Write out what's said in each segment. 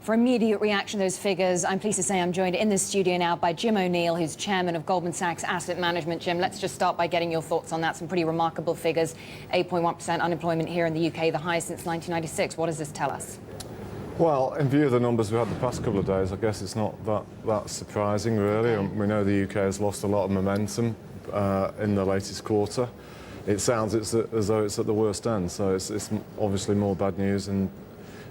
For immediate reaction to those figures, I'm pleased to say I'm joined in the studio now by Jim O'Neill, who's chairman of Goldman Sachs Asset Management. Jim, let's just start by getting your thoughts on that. Some pretty remarkable figures. 8.1% unemployment here in the UK, the highest since 1996. What does this tell us? Well, in view of the numbers we had the past couple of days, I guess it's not that surprising, really. Okay. We know the UK has lost a lot of momentum in the latest quarter. It sounds as though it's at the worst end, so it's obviously more bad news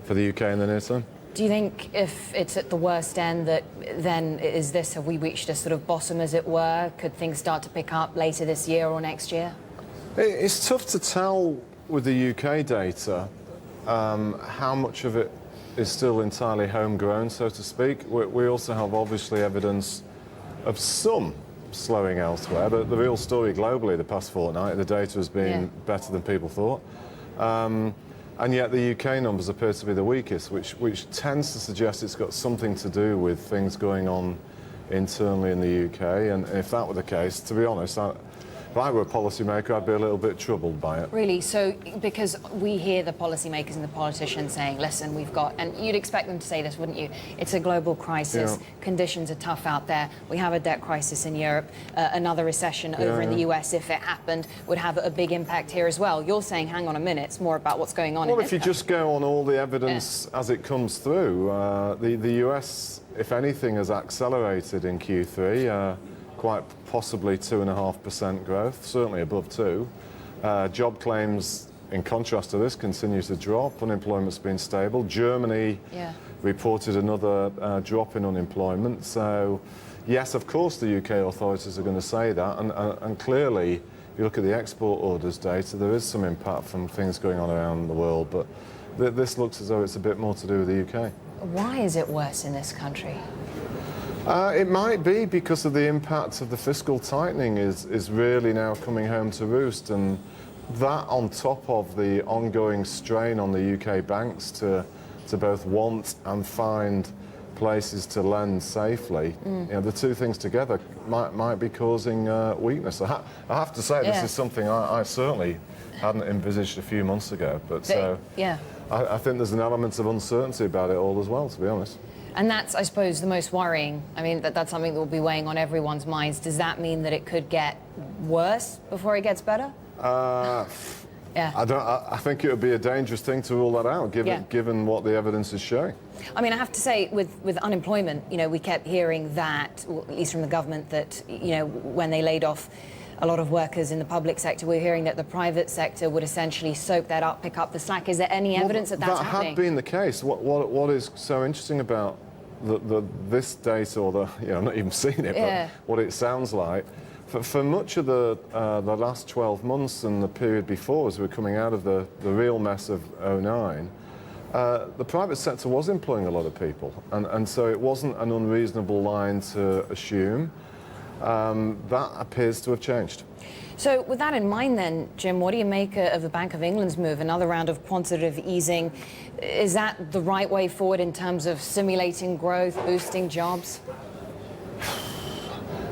for the UK in the near term. Do you think if it's at the worst end, that then have we reached a sort of bottom, as it were? Could things start to pick up later this year or next year? It's tough to tell with the UK data how much of it is still entirely homegrown, so to speak. We also have obviously evidence of some slowing elsewhere. The real story globally the past fortnight, the data has been better than people thought. And yet the UK numbers appear to be the weakest, which tends to suggest it's got something to do with things going on internally in the UK. And if that were the case, to be honest, if I were a policymaker, I'd be a little bit troubled by it. Really? So, because we hear the policymakers and the politicians saying, listen, we've got, and you'd expect them to say this, wouldn't you? It's a global crisis. Yeah. Conditions are tough out there. We have a debt crisis in Europe. Another recession over in the US, if it happened, would have a big impact here as well. You're saying, hang on a minute, it's more about what's going on. Well, if you just go on all the evidence as it comes through, the US, if anything, has accelerated in Q3. Quite possibly 2.5% growth, certainly above 2. Job claims, in contrast to this, continue to drop. Unemployment's been stable. Germany reported another drop in unemployment. So, yes, of course, the UK authorities are going to say that. And clearly, if you look at the export orders data, there is some impact from things going on around the world. But this looks as though it's a bit more to do with the UK. Why is it worse in this country? It might be because of the impact of the fiscal tightening is really now coming home to roost, and that on top of the ongoing strain on the UK banks to both want and find places to lend safely. You know, the two things together might be causing weakness. I have to say, this is something I certainly hadn't envisaged a few months ago, but I think there's an element of uncertainty about it all as well, to be honest. And that's, I suppose, the most worrying. I mean, that's something that will be weighing on everyone's minds. Does that mean that it could get worse before it gets better? I think it would be a dangerous thing to rule that out, given what the evidence is showing. I mean, I have to say, with unemployment, you know, we kept hearing that, or at least from the government, that, you know, when they laid off a lot of workers in the public sector, we're hearing that the private sector would essentially soak that up, pick up the slack. Is there any evidence that that's happening? That had been the case. What is so interesting about this data, or I've not even seen it, but what it sounds like, for much of the last 12 months and the period before, as we're coming out of the real mess of '09, the private sector was employing a lot of people, and so it wasn't an unreasonable line to assume. That appears to have changed. So with that in mind then, Jim, what do you make of the Bank of England's move, another round of quantitative easing? Is that the right way forward in terms of stimulating growth, boosting jobs?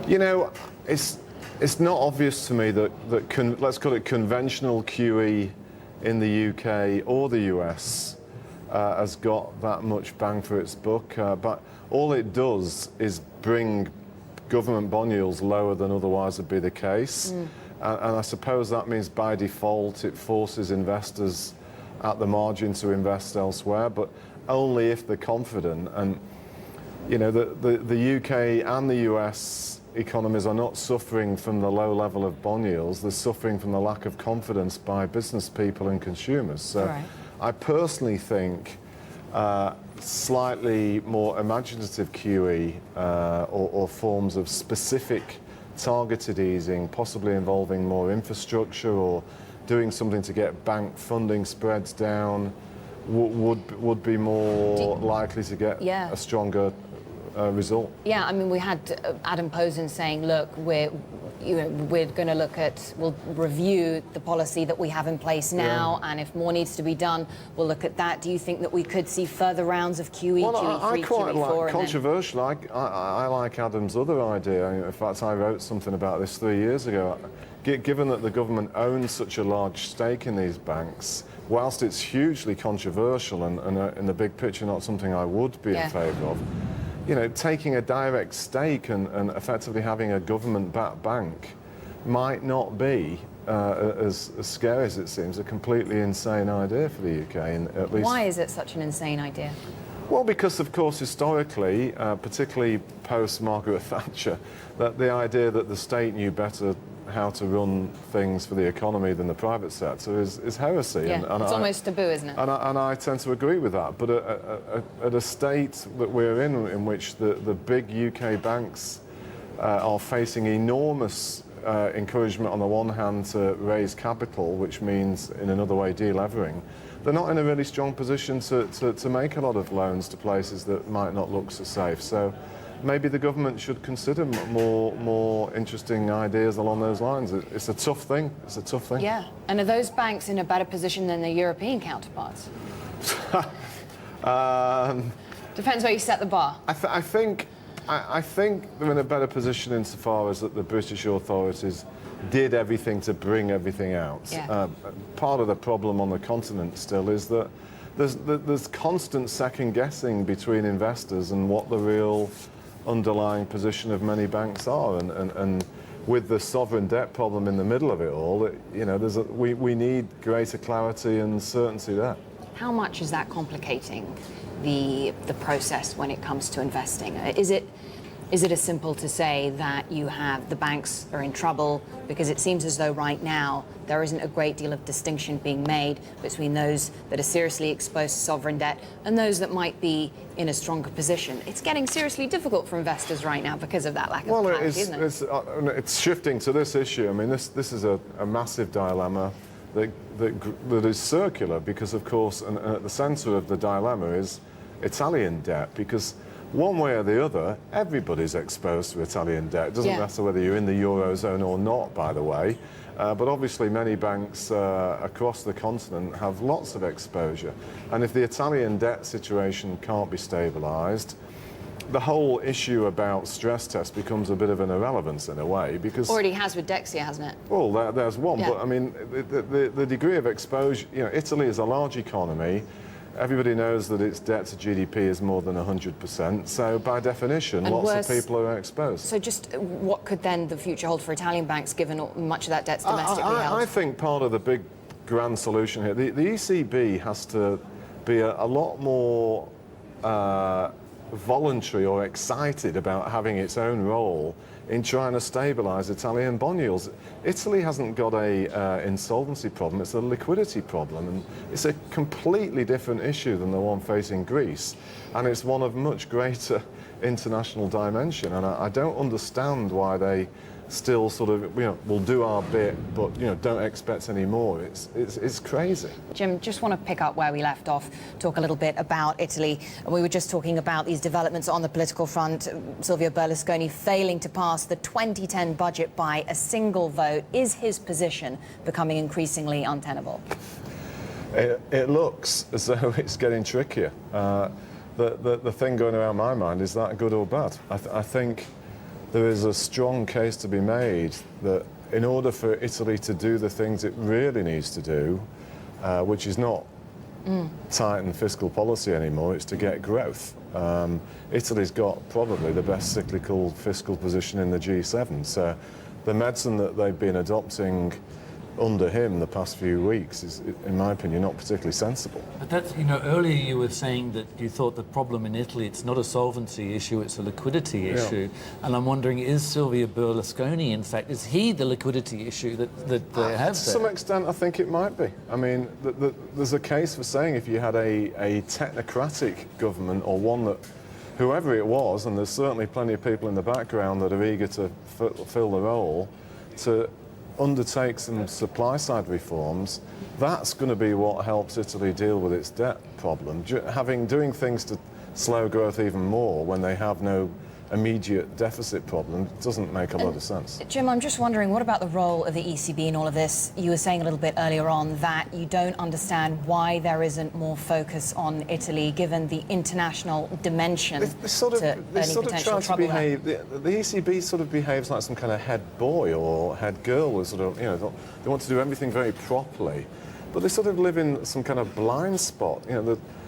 You know, it's not obvious to me that let's call it conventional QE in the UK or the US has got that much bang for its buck. But all it does is bring government bond yields lower than otherwise would be the case. And I suppose that means by default it forces investors at the margin to invest elsewhere, but only if they're confident. And you know, the UK and the US economies are not suffering from the low level of bond yields, they're suffering from the lack of confidence by business people and consumers. So I personally think slightly more imaginative QE or forms of specific targeted easing, possibly involving more infrastructure or doing something to get bank funding spreads down, would be more likely to get a stronger result. Yeah, I mean, we had Adam Posen saying, look, we'll review the policy that we have in place now, and if more needs to be done, we'll look at that. Do you think that we could see further rounds of QE, Well, QE3, I quite QE4? like controversial. I like Adam's other idea. In fact, I wrote something about this 3 years ago. Given that the government owns such a large stake in these banks, whilst it's hugely controversial and in the big picture not something I would be in favour of, taking a direct stake and effectively having a government-backed bank might not be as scary as it seems, a completely insane idea for the UK. At least. Why is it such an insane idea? Well, because, of course, historically, particularly post-Margaret Thatcher, that the idea that the state knew better how to run things for the economy than the private sector is heresy. Yeah, and it's almost taboo, isn't it? And I tend to agree with that. But at a state that we're in which the big UK banks are facing enormous encouragement on the one hand to raise capital, which means in another way delevering, they're not in a really strong position to make a lot of loans to places that might not look so safe. So maybe the government should consider more interesting ideas along those lines. It's a tough thing. It's a tough thing. Yeah. And are those banks in a better position than their European counterparts? Depends where you set the bar. I think they're in a better position insofar as that the British authorities did everything to bring everything out. Yeah. Part of the problem on the continent still is that there's constant second guessing between investors and what the real underlying position of many banks are, and with the sovereign debt problem in the middle of it all, we need greater clarity and certainty there. How much is that complicating the process when it comes to investing? Is it as simple to say that the banks are in trouble because it seems as though right now there isn't a great deal of distinction being made between those that are seriously exposed to sovereign debt and those that might be in a stronger position? It's getting seriously difficult for investors right now because of that lack of clarity, isn't it? It's shifting to this issue. I mean, this is a massive dilemma that is circular because, of course, and at the centre of the dilemma is Italian debt, because one way or the other, everybody's exposed to Italian debt. It doesn't matter whether you're in the Eurozone or not, by the way. But obviously many banks across the continent have lots of exposure. And if the Italian debt situation can't be stabilised, the whole issue about stress tests becomes a bit of an irrelevance in a way, because... Already has with Dexia, hasn't it? Well, there's one, but I mean, the degree of exposure, Italy is a large economy. Everybody knows that its debt to GDP is more than 100%, so by definition, lots of people are exposed. So just what could then the future hold for Italian banks, given much of that debt's domestically held? I think part of the big grand solution here, the ECB has to be a lot more voluntary or excited about having its own role in trying to stabilise Italian bond yields. Italy hasn't got a insolvency problem, it's a liquidity problem, and it's a completely different issue than the one facing Greece, and it's one of much greater international dimension, and I don't understand why they still sort of, we'll do our bit, but, don't expect any more. It's crazy. Jim, just want to pick up where we left off, talk a little bit about Italy. We were just talking about these developments on the political front. Silvio Berlusconi failing to pass the 2010 budget by a single vote. Is his position becoming increasingly untenable? It looks as though it's getting trickier. The thing going around my mind is that good or bad? I think there is a strong case to be made that in order for Italy to do the things it really needs to do, which is not tighten fiscal policy anymore, it's to get growth. Italy's got probably the best cyclical fiscal position in the G7, so the medicine that they've been adopting under him the past few weeks is, in my opinion, not particularly sensible. But that's, earlier you were saying that you thought the problem in Italy, it's not a solvency issue, it's a liquidity issue. And I'm wondering, is Silvio Berlusconi, in fact, is he the liquidity issue that they have there? To some extent, I think it might be. I mean, there's a case for saying if you had a technocratic government, or one that, whoever it was, and there's certainly plenty of people in the background that are eager to fill the role, to undertake some supply-side reforms, that's going to be what helps Italy deal with its debt problem. Doing things to slow growth even more when they have no immediate deficit problem. It doesn't make a lot of sense. Jim, I'm just wondering, what about the role of the ECB in all of this? You were saying a little bit earlier on that you don't understand why there isn't more focus on Italy, given the international dimension They sort of try to behave. The ECB sort of behaves like some kind of head boy or head girl. Who sort of, they want to do everything very properly, but they sort of live in some kind of blind spot.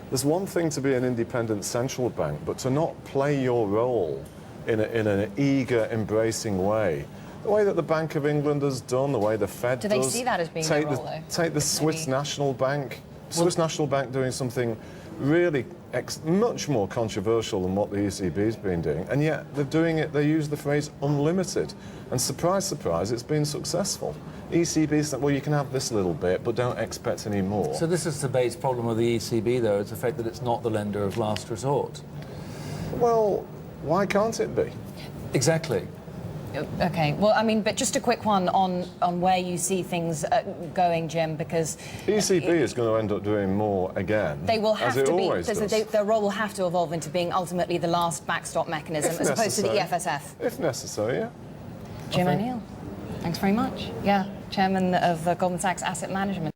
There's one thing to be an independent central bank, but to not play your role in an eager, embracing way. The way that the Bank of England has done, the way the Fed does. Do they see that as being their role, though? Take the Swiss National Bank. Swiss National Bank doing something really much more controversial than what the ECB's been doing, and yet they're doing it, they use the phrase unlimited. And surprise, surprise, it's been successful. ECB said, well, you can have this little bit, but don't expect any more. So this is the base problem with the ECB, though, is the fact that it's not the lender of last resort. Well, why can't it be? Exactly. Okay, well, I mean, but just a quick one on where you see things going, Jim, because ECB is going to end up doing more again. They will have to be, because does. their role will have to evolve into being ultimately the last backstop mechanism, as opposed to the EFSF. If necessary, yeah. Jim O'Neill, thanks very much. Yeah, Chairman of Goldman Sachs Asset Management.